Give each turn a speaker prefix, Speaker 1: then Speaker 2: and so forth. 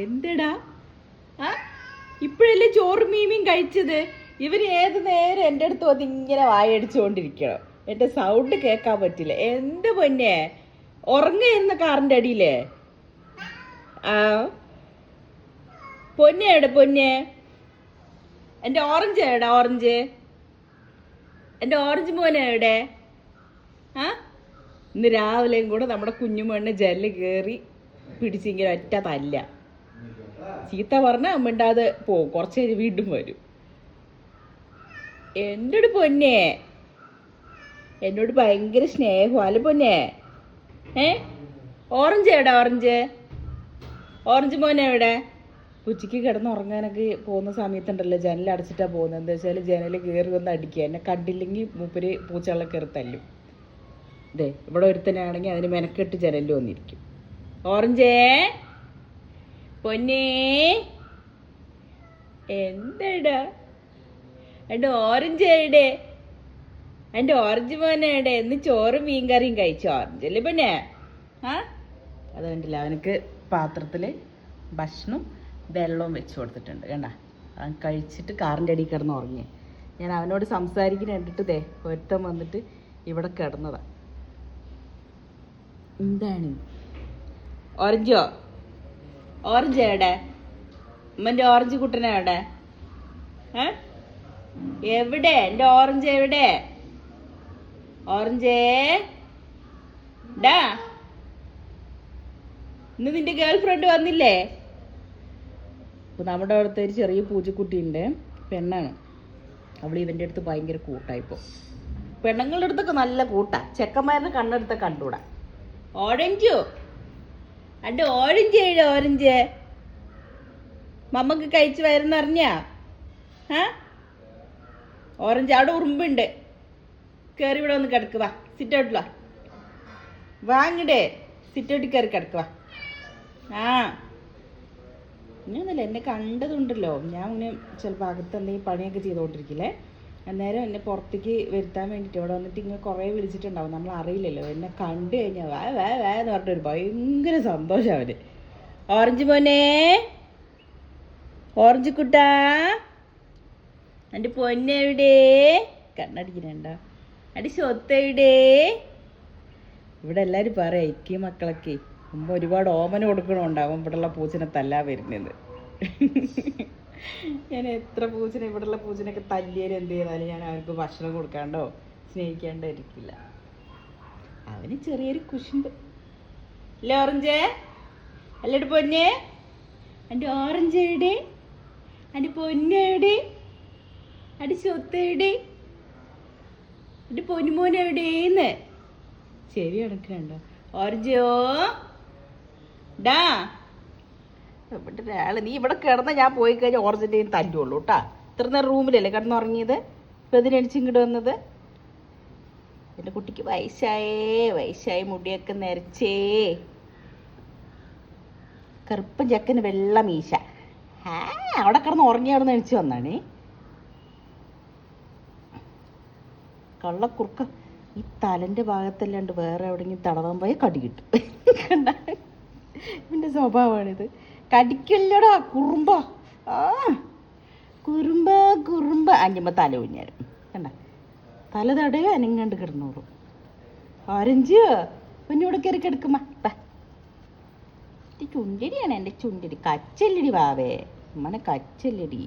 Speaker 1: എന്തെടാ? ആ ഇപ്പോഴല്ലേ ചോറും മീനും കഴിച്ചത്. ഇവര് ഏത് നേരം എൻ്റെ അടുത്ത് വന്ന് ഇങ്ങനെ വായടിച്ചുകൊണ്ടിരിക്കണം. എൻ്റെ സൗണ്ട് കേൾക്കാൻ പറ്റില്ല. എന്ത് പൊന്നെ ഉറങ്ങുന്ന കാറിൻ്റെ അടിയിലേ? ആ പൊന്നെ എവിടെ പൊന്നെ? എൻ്റെ ഓറഞ്ച് എവിടെ? ഓറഞ്ച് എൻ്റെ ഓറഞ്ച് മോനെ എവിടെ? ആ ഇന്ന് രാവിലെയും കൂടെ നമ്മുടെ കുഞ്ഞുമണ്ണ് ജനല് കയറി പിടിച്ചിങ്ങനെ ഒറ്റ തല്ല. ചീത്ത പറഞ്ഞാൽ മിണ്ടാതെ പോവും. കുറച്ച് കഴിഞ്ഞ് വീണ്ടും വരും. എന്നോട് പൊന്നെ എന്നോട് ഭയങ്കര സ്നേഹം അല്ല പൊന്നെ. ഓറഞ്ച് എവിടെ? ഓറഞ്ച് ഓറഞ്ച് മോനെ എവിടെ? ഉച്ചയ്ക്ക് കിടന്ന് ഉറങ്ങാനൊക്കെ പോകുന്ന സമയത്തുണ്ടല്ലോ ജനലടച്ചിട്ടാണ് പോകുന്നത്. എന്താ വെച്ചാൽ ജനൽ കയറി വന്ന് അടിക്കുക. എന്നെ കണ്ടില്ലെങ്കിൽ മൂപ്പര് പൂച്ചകളെ കയറി തല്ലും. അതെ ഇവിടെ ഒരുത്തനാണെങ്കിൽ അതിന് മെനക്കെട്ട് ജനലിൽ വന്നിരിക്കും. ഓറഞ്ചേ പൊന്നേ എന്താടാ? എൻ്റെ ഓറഞ്ച് എവിടെ? എൻ്റെ ഓറഞ്ച് മോനെ എവിടെ? എന്ന് ചോറും മീൻ കറിയും കഴിച്ചു. ഓറഞ്ചല്ലേ പൊന്നെ? ആ അത് കണ്ടില്ല, അവനക്ക് പാത്രത്തിൽ ഭക്ഷണം വെള്ളവും വെച്ച് കൊടുത്തിട്ടുണ്ട്. കണ്ട അവൻ കഴിച്ചിട്ട് കാറിൻ്റെ അടിയിൽ കിടന്ന് ഉറങ്ങി. ഞാൻ അവനോട് സംസാരിക്കുന്ന കണ്ടിട്ട് ഒരുത്തം വന്നിട്ട് ഇവിടെ കിടന്നതാ. എന്താണ് ഓറഞ്ചോ? ഓറഞ്ച് എവിടെ? ഉമ്മൻ്റെ ഓറഞ്ച് കുട്ടനെ എവിടെ? എവിടെ എൻ്റെ ഓറഞ്ച്? എവിടെ ഓറഞ്ചേ? ഡാ ഇന്ന് നിന്റെ ഗേൾ ഫ്രണ്ട് വന്നില്ലേ? അപ്പോൾ നമ്മുടെ അവിടുത്തെ ഒരു ചെറിയ പൂച്ചക്കുട്ടിയുണ്ട്, പെണ്ണാണ്. അവൾ ഇവൻ്റെ അടുത്ത് ഭയങ്കര കൂട്ടായിപ്പോൾ. പെണ്ണുങ്ങളുടെ അടുത്തൊക്കെ നല്ല കൂട്ടാ, ചെക്കന്മാരുടെ കണ്ണെടുത്ത കണ്ടൂടാ. ഓറഞ്ചു എൻ്റെ ഓറഞ്ച് എവിടെ? ഓറഞ്ച് മമ്മക്ക് കഴിച്ച് വരുന്നറിഞ്ഞാ? ഓറഞ്ച് അവിടെ ഉറുമ്പുണ്ട്, കയറി ഇവിടെ വന്ന് കിടക്കുക. സിറ്റൗട്ടിലാ വാങ്ങിടേ, സിറ്റൗട്ടിൽ കയറി കിടക്കുക. ഇങ്ങനെയൊന്നുമില്ല, എന്നെ കണ്ടതുണ്ടല്ലോ. ഞാൻ ഇങ്ങനെ ചിലപ്പോൾ അകത്ത് എന്തെങ്കിലും പണിയൊക്കെ ചെയ്തുകൊണ്ടിരിക്കില്ലേ, അന്നേരം എന്നെ പുറത്തേക്ക് വരുത്താൻ വേണ്ടിയിട്ട് ഇവിടെ വന്നിട്ട് ഇങ്ങനെ കുറേ വിളിച്ചിട്ടുണ്ടാവും. നമ്മൾ അറിയില്ലല്ലോ. എന്നെ കണ്ടു കഴിഞ്ഞാൽ വാ വാ വാ എന്ന് പറഞ്ഞിട്ടൊരു ഭയങ്കര സന്തോഷം അവന്. ഓറഞ്ച് മോനെ, ഓറഞ്ച് കുട്ടാ, എൻ്റെ പൊന്നെവിടെ? കണ്ണടിക്കുന്നുണ്ടോ? അടി സ്വത്തെവിടെ? ഇവിടെ എല്ലാവരും പറയാം ഇക്കി മക്കളൊക്കെ മുമ്പ് ഒരുപാട് ഓമന കൊടുക്കണമുണ്ടാവും ഇവിടെയുള്ള പൂച്ചനെ തല്ലാൻ വരുന്നത്. ഞാൻ എത്ര പൂച്ചനെ ഇവിടെയുള്ള പൂച്ചനൊക്കെ തല്ലിയാലും എന്ത് ചെയ്താലും ഞാൻ അവർക്ക് ഭക്ഷണം കൊടുക്കാണ്ടോ സ്നേഹിക്കാണ്ടോ ഇരിക്കില്ല. അവന് ചെറിയൊരു കുശുമ്പ് അല്ലേ ഓറഞ്ച്? അല്ലടി പൊന്നെ, എൻ്റെ ഓറഞ്ച് എവിടെ? എൻ്റെ പൊന്നെവിടെ? അടി സ്വത്തെവിടെ? എൻ്റെ പൊന്നുമോൻ എവിടെയെന്ന് ശരി കണക്കുണ്ടോ? ഓറഞ്ചോ ഡാ ഇവിടെ ഒരാള്, നീ ഇവിടെ കിടന്ന ഞാൻ പോയി കഴിഞ്ഞാൽ ഓറഞ്ചിൻ്റെ തല്ലുള്ളൂ കേട്ടാ. ഇത്ര നേരം റൂമിലല്ലേ കിടന്നുറങ്ങിയത്, ഇപ്പം ഇതിനടിച്ച് ഇങ്ങോട്ട് വന്നത്. എൻ്റെ കുട്ടിക്ക് വയസ്സായി മുടിയൊക്കെ നിരച്ചേ. കറുപ്പൻ ചക്കന് വെള്ള മീശ. അവിടെ കിടന്ന് ഉറങ്ങി അവിടെ നിന്ന് എണിച്ച് വന്നാണ് കള്ളക്കുറുക്ക. ഈ തലൻ്റെ ഭാഗത്തല്ലാണ്ട് വേറെ എവിടെയെങ്കിലും തടവാൻ പോയ കടി കിട്ടും. കണ്ട ഇവൻ്റെ സ്വഭാവമാണിത്. കടിക്കല്ലടാ കുറുമ്പ. കുറുമ്പ അഞ്ചുമ്പോൾ തല കുഞ്ഞാരും കണ്ട തല തടയോ അനങ്ങാണ്ട് കിടന്നോളൂ. ഓറഞ്ച് കുഞ്ഞൂടെ കയറി കിടക്കുമ്മ. ചുണ്ടടിയാണ് എൻ്റെ ചുണ്ടടി. കച്ചല്ലടി വാവേ, അമ്മനെ കച്ചല്ലടി.